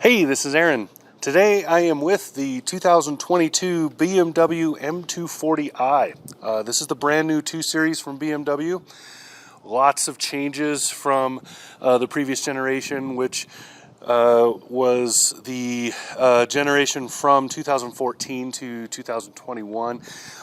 Hey, this is Aaron. Today I am with the 2022 BMW M240i. This is the brand new 2 Series from BMW. Lots of changes from the previous generation, which was the generation from 2014 to 2021.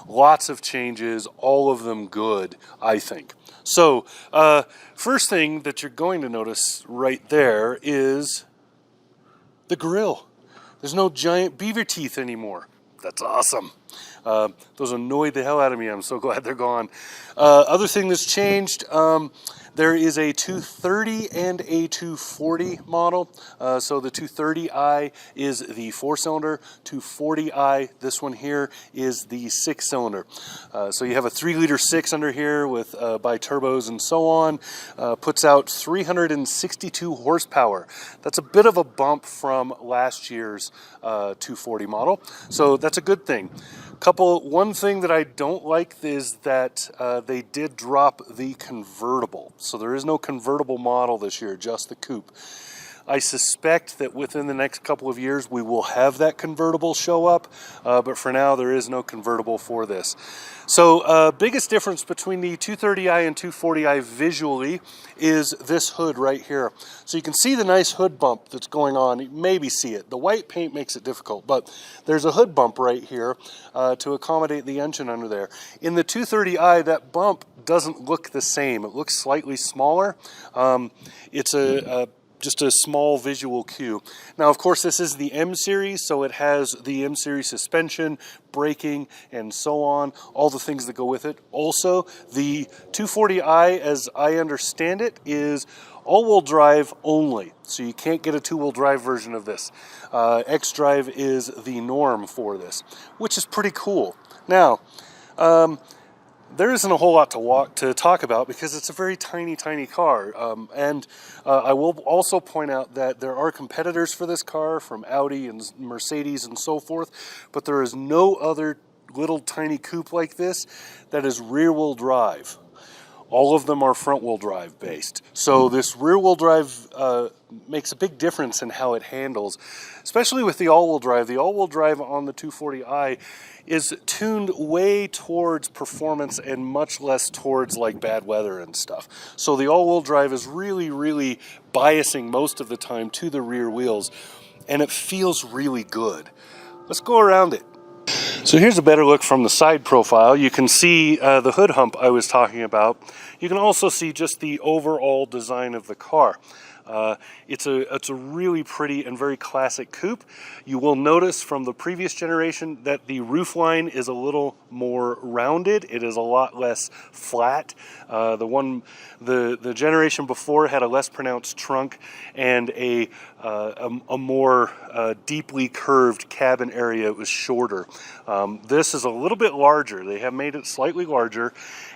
Lots of changes, all of them good, I think. So, first thing that you're going to notice right there is the grill. There's no giant beaver teeth anymore. That's awesome. Those annoyed the hell out of me. I'm so glad they're gone. Other thing that's changed, there is a 230 and a 240 model. So the 230i is the 4-cylinder, 240i, this one here, is the 6-cylinder. So you have a 3-liter 6 under here with bi-turbos and so on. Puts out 362 horsepower. That's a bit of a bump from last year's 240 model. So that's a good thing. One thing that I don't like is that they did drop the convertible. So there is no convertible model this year, just the coupe. I suspect that within the next couple of years we will have that convertible show up, but for now there is no convertible for this. So biggest difference between the 230i and 240i visually is this hood right here. So you can see the nice hood bump that's going on. You maybe see it. The white paint makes it difficult, but there's a hood bump right here to accommodate the engine under there. In the 230i, that bump doesn't look the same. It looks slightly smaller. It's just a small visual cue. Now, of course, this is the M series, so it has the M series suspension, braking, and so on, all the things that go with it. Also, the 240i, as I understand it, is all-wheel drive only, so you can't get a 2-wheel drive version of this. X-Drive is the norm for this, which is pretty cool. Now, there isn't a whole lot to talk about because it's a very tiny car. I will also point out that there are competitors for this car from Audi and Mercedes and so forth, but there is no other little tiny coupe like this that is rear-wheel drive. All of them are front-wheel drive based. So this rear-wheel drive makes a big difference in how it handles, especially with the all-wheel drive. The all-wheel drive on the 240i is tuned way towards performance and much less towards like bad weather and stuff. So the all-wheel drive is really biasing most of the time to the rear wheels, and it feels really good. Let's go around it. So here's a better look from the side profile. You can see the hood hump I was talking about. You can also see just the overall design of the car. It's a really pretty and very classic coupe. You will notice from the previous generation that the roofline is a little more rounded. It is a lot less flat. The generation before had a less pronounced trunk and a more deeply curved cabin area. It was shorter. This is a little bit larger. They have made it slightly larger,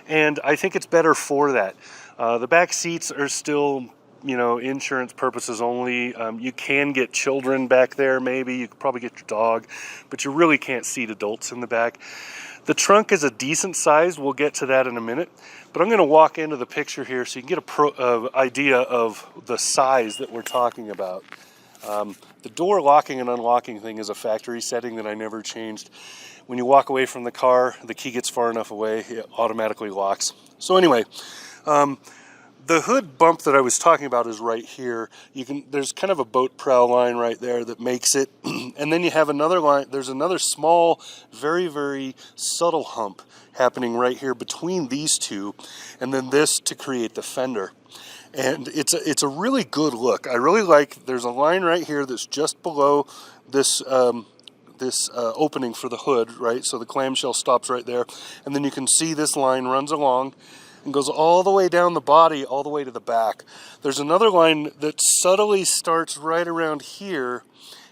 and I think it's better for that. The back seats are still, insurance purposes only. You can get children back there, maybe. You could probably get your dog, but you really can't seat adults in the back. The trunk is a decent size. We'll get to that in a minute, but I'm going to walk into the picture here so you can get an idea of the size that we're talking about. The door locking and unlocking thing is a factory setting that I never changed. When you walk away from the car, the key gets far enough away, it automatically locks. So anyway, the hood bump that I was talking about is right here. There's kind of a boat prow line right there that makes it, and then you have another line. There's another small, very subtle hump happening right here between these two, and then this to create the fender. And it's a really good look. I really like. There's a line right here that's just below this opening for the hood, right? So the clamshell stops right there, and then you can see this line runs along and goes all the way down the body, all the way to the back. There's another line that subtly starts right around here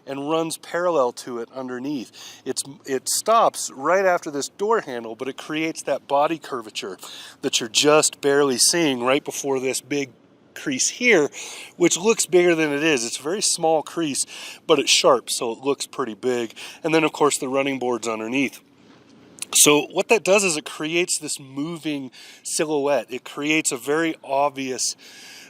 and runs parallel to it underneath. It stops right after this door handle, but it creates that body curvature that you're just barely seeing right before this big crease here, which looks bigger than it is. It's a very small crease, but it's sharp, so it looks pretty big. And then, of course, the running board's underneath. So what that does is it creates this moving silhouette. It creates a very obvious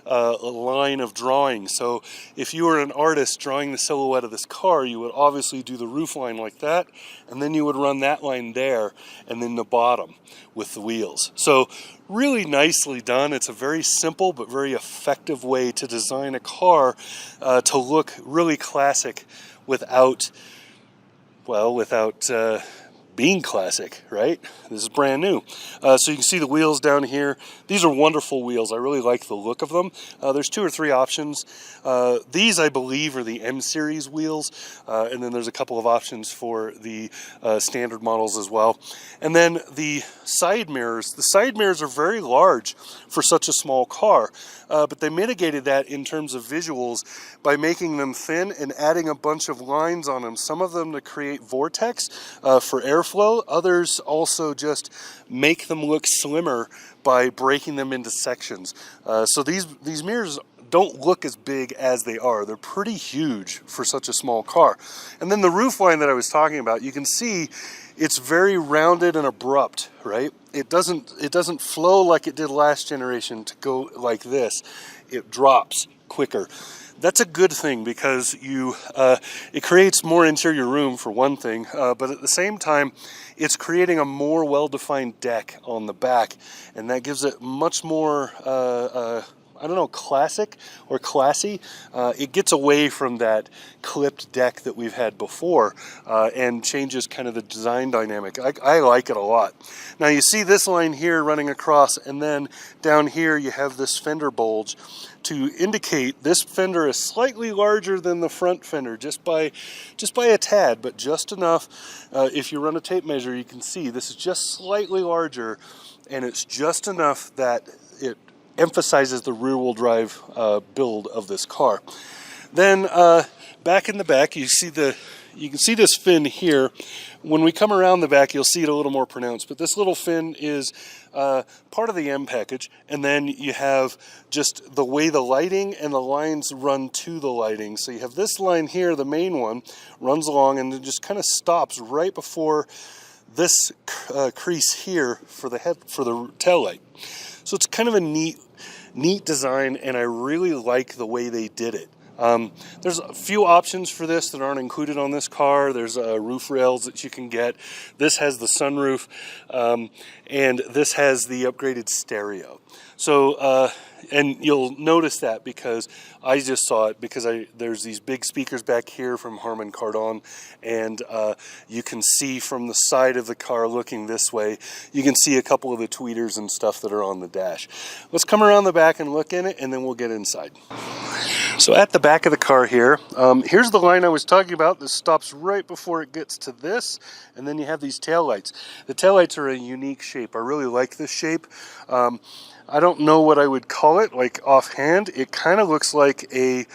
line of drawing. So if you were an artist drawing the silhouette of this car, you would obviously do the roof line like that, and then you would run that line there, and then the bottom with the wheels. So really nicely done. It's a very simple but very effective way to design a car to look really classic without being classic, right? This is brand new. So you can see the wheels down here. These are wonderful wheels. I really like the look of them. There's 2 or 3 options. These, I believe, are the M series wheels, and then there's a couple of options for the standard models as well. And then the side mirrors. The side mirrors are very large for such a small car, but they mitigated that in terms of visuals by making them thin and adding a bunch of lines on them. Some of them to create vortex for airflow. Others also just make them look slimmer by breaking them into sections. So these mirrors don't look as big as they are. They're pretty huge for such a small car. And then the roof line that I was talking about, you can see it's very rounded and abrupt, right? It doesn't flow like it did last generation to go like this. It drops quicker. That's a good thing because it creates more interior room for one thing, but at the same time, it's creating a more well-defined deck on the back, and that gives it much more, I don't know, classic or classy. It gets away from that clipped deck that we've had before and changes kind of the design dynamic. I like it a lot. Now you see this line here running across, and then down here you have this fender bulge to indicate this fender is slightly larger than the front fender, just by a tad, but just enough. If you run a tape measure, you can see this is just slightly larger, and it's just enough that it emphasizes the rear-wheel drive build of this car. Then back in the back, you can see this fin here. When we come around the back, you'll see it a little more pronounced, but this little fin is part of the M package, and then you have just the way the lighting and the lines run to the lighting. So you have this line here, the main one, runs along and it just kind of stops right before this crease here for the tail light. So it's kind of a neat design, and I really like the way they did it. There's a few options for this that aren't included on this car. There's roof rails that you can get. This has the sunroof, and this has the upgraded stereo. So, and you'll notice that because I just saw it, because there's these big speakers back here from Harman Kardon, and you can see from the side of the car looking this way, you can see a couple of the tweeters and stuff that are on the dash. Let's come around the back and look in it, and then we'll get inside. So at the back of the car here, here's the line I was talking about. This stops right before it gets to this, and then you have these taillights. The taillights are a unique shape. I really like this shape. I don't know what I would call it, like offhand. It kind of looks like a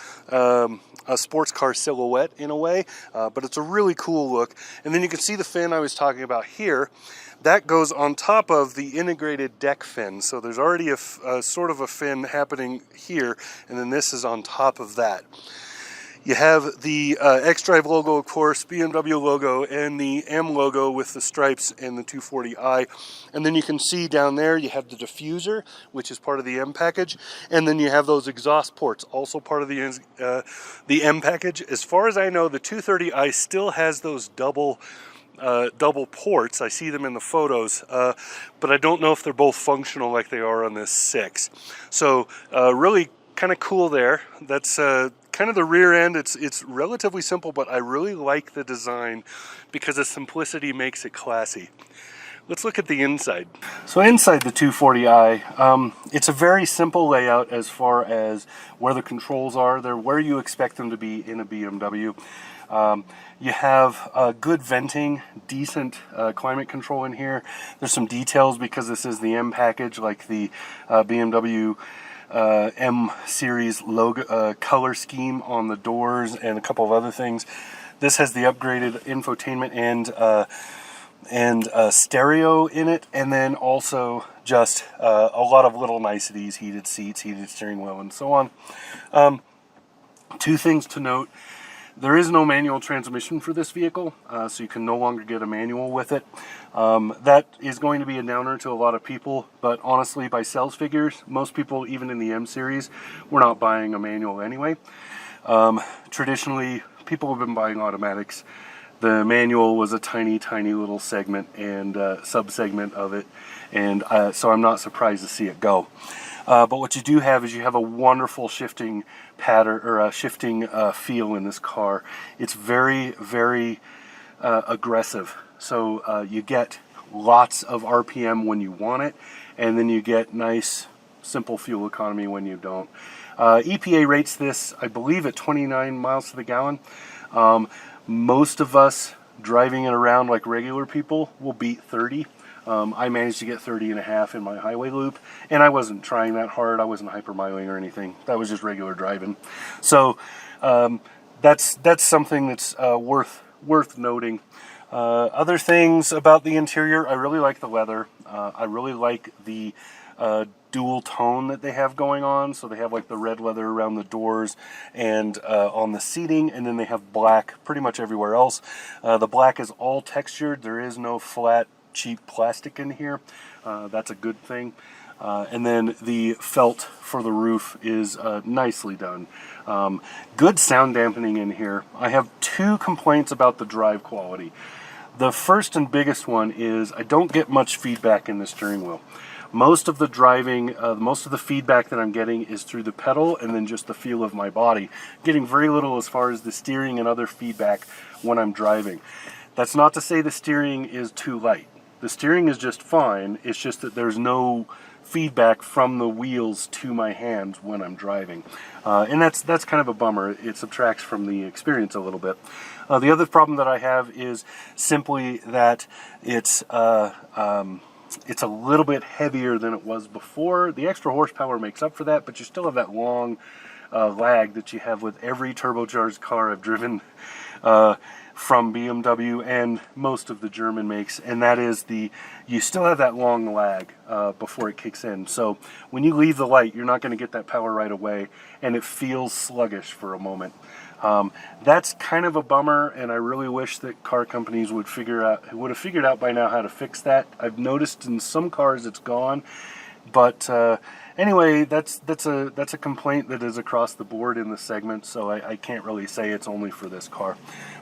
sports car silhouette in a way, but it's a really cool look. And then you can see the fin I was talking about here. That goes on top of the integrated deck fin. So there's already a sort of a fin happening here, and then this is on top of that. You have the X-Drive logo, of course, BMW logo, and the M logo with the stripes and the 240i. And then you can see down there you have the diffuser, which is part of the M package. And then you have those exhaust ports, also part of the M package. As far as I know, the 230i still has those double ports. I see them in the photos, but I don't know if they're both functional like they are on this 6. So really kind of cool there. That's kind of the rear end. It's relatively simple, but I really like the design because the simplicity makes it classy. Let's look at the inside. So inside the 240i, it's a very simple layout as far as where the controls are. They're where you expect them to be in a BMW. You have good venting, decent climate control in here. There's some details because this is the M package, like the BMW M series logo color scheme on the doors and a couple of other things. This has the upgraded infotainment and stereo in it, and then also just a lot of little niceties: heated seats, heated steering wheel, and so on. Two things to note. There is no manual transmission for this vehicle, so you can no longer get a manual with it. That is going to be a downer to a lot of people, but honestly, by sales figures, most people, even in the M series, were not buying a manual anyway. Traditionally, people have been buying automatics. The manual was a tiny, tiny little segment and sub-segment of it, and so I'm not surprised to see it go. But what you do have is you have a wonderful shifting pattern, or a shifting feel in this car. It's very, very aggressive. So you get lots of RPM when you want it, and then you get nice, simple fuel economy when you don't. EPA rates this, I believe, at 29 miles to the gallon. Most of us driving it around like regular people will beat 30. I managed to get 30.5 in my highway loop, and I wasn't trying that hard. I wasn't hypermiling or anything. That was just regular driving. So that's something that's worth noting. Other things about the interior, I really like the leather. I really like the dual tone that they have going on. So they have like the red leather around the doors and on the seating, and then they have black pretty much everywhere else. The black is all textured. There is no flat, cheap plastic in here. That's a good thing. And then the felt for the roof is nicely done. Good sound dampening in here. I have two complaints about the drive quality. The first and biggest one is I don't get much feedback in the steering wheel. Most of the driving, most of the feedback that I'm getting is through the pedal and then just the feel of my body. Getting very little as far as the steering and other feedback when I'm driving. That's not to say the steering is too light. The steering is just fine. It's just that there's no feedback from the wheels to my hands when I'm driving. And that's kind of a bummer. It subtracts from the experience a little bit. The other problem that I have is simply that it's a little bit heavier than it was before. The extra horsepower makes up for that, but you still have that long lag that you have with every turbocharged car I've driven from BMW and most of the German makes, and that is you still have that long lag before it kicks in. So when you leave the light, you're not going to get that power right away, and it feels sluggish for a moment. That's kind of a bummer, and I really wish that car companies would have figured out by now how to fix that. I've noticed in some cars it's gone, but anyway, that's a complaint that is across the board in the segment, so I can't really say it's only for this car.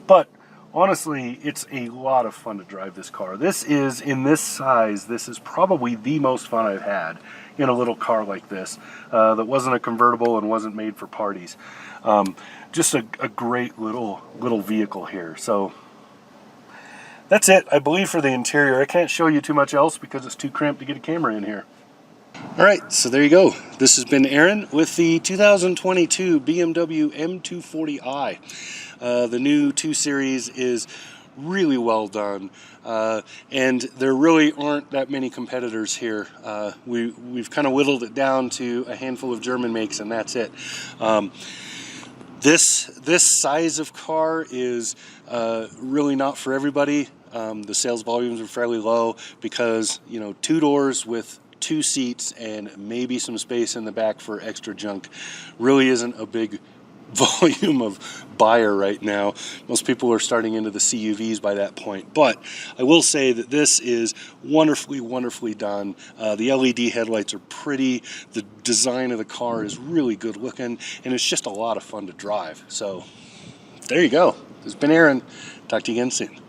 But honestly, it's a lot of fun to drive this car. This is, in this size, this is probably the most fun I've had in a little car like this that wasn't a convertible and wasn't made for parties. Just a great little vehicle here. So that's it, I believe, for the interior. I can't show you too much else because it's too cramped to get a camera in here. Alright, so there you go. This has been Aaron with the 2022 BMW M240i. The new 2 Series is really well done, and there really aren't that many competitors here. We've kind of whittled it down to a handful of German makes, and that's it. This size of car is really not for everybody. The sales volumes are fairly low because, you know, 2 doors with 2 seats and maybe some space in the back for extra junk really isn't a big volume of buyer right now. Most people are starting into the CUVs by that point, but I will say that this is wonderfully done. The LED headlights are pretty, the design of the car is really good looking, and it's just a lot of fun to drive. So there you go. This has been Aaron. Talk to you again soon.